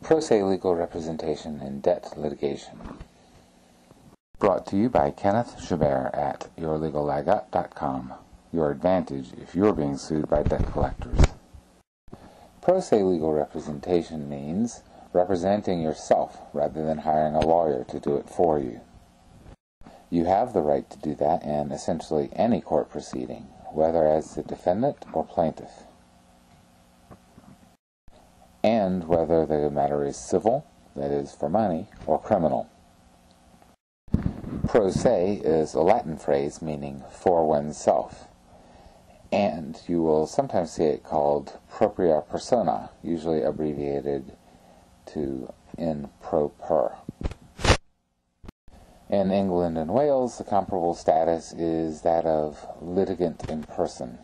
Pro se legal representation in debt litigation. Brought to you by Kenneth Chabert at yourlegallagat.com. Your advantage if you're being sued by debt collectors. Pro se legal representation means representing yourself rather than hiring a lawyer to do it for you. You have the right to do that in essentially any court proceeding, whether as the defendant or plaintiff, and whether the matter is civil, that is for money, or criminal. Pro se is a Latin phrase meaning for oneself, and you will sometimes see it called propria persona, usually abbreviated to in pro per. In England and Wales, the comparable status is that of litigant in person.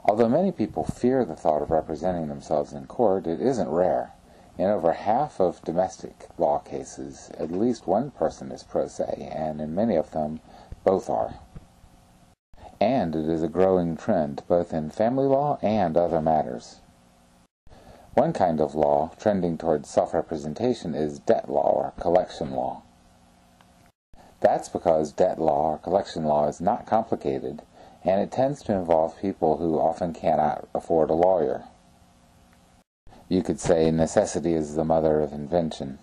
Although many people fear the thought of representing themselves in court, it isn't rare. In over half of domestic law cases, at least one person is pro se, and in many of them, both are. And it is a growing trend, both in family law and other matters. One kind of law trending towards self-representation is debt law or collection law. That's because debt law or collection law is not complicated, and it tends to involve people who often cannot afford a lawyer. You could say necessity is the mother of invention.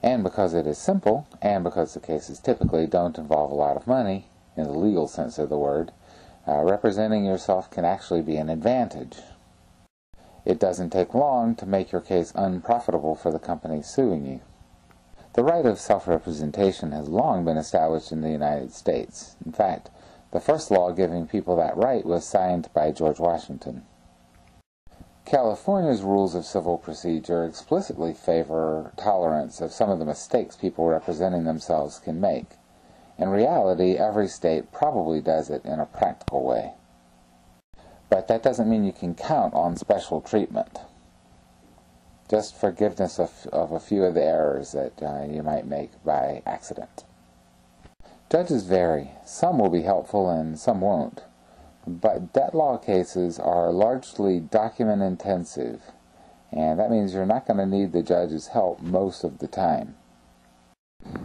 And because it is simple, and because the cases typically don't involve a lot of money, in the legal sense of the word, representing yourself can actually be an advantage. It doesn't take long to make your case unprofitable for the company suing you. The right of self-representation has long been established in the United States. In fact, the first law giving people that right was signed by George Washington. California's rules of civil procedure explicitly favor tolerance of some of the mistakes people representing themselves can make. In reality, every state probably does it in a practical way. But that doesn't mean you can count on special treatment. Just forgiveness of a few of the errors that you might make by accident. Judges vary. Some will be helpful and some won't. But debt law cases are largely document intensive, and that means you're not going to need the judge's help most of the time.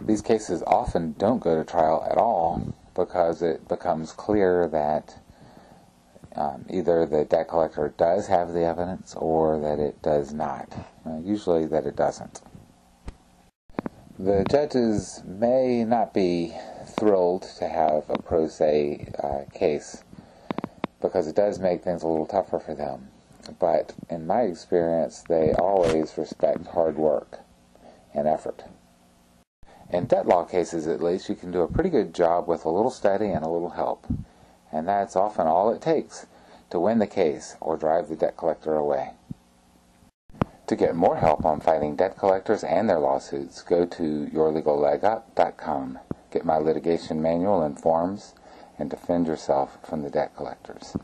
These cases often don't go to trial at all because it becomes clear that either the debt collector does have the evidence or that it does not. Usually that it doesn't. The judges may not be thrilled to have a pro se case because it does make things a little tougher for them. But in my experience, they always respect hard work and effort. In debt law cases, at least, you can do a pretty good job with a little study and a little help. And that's often all it takes to win the case or drive the debt collector away. To get more help on fighting debt collectors and their lawsuits, go to yourlegallagat.com. Get my litigation manual and forms, and defend yourself from the debt collectors.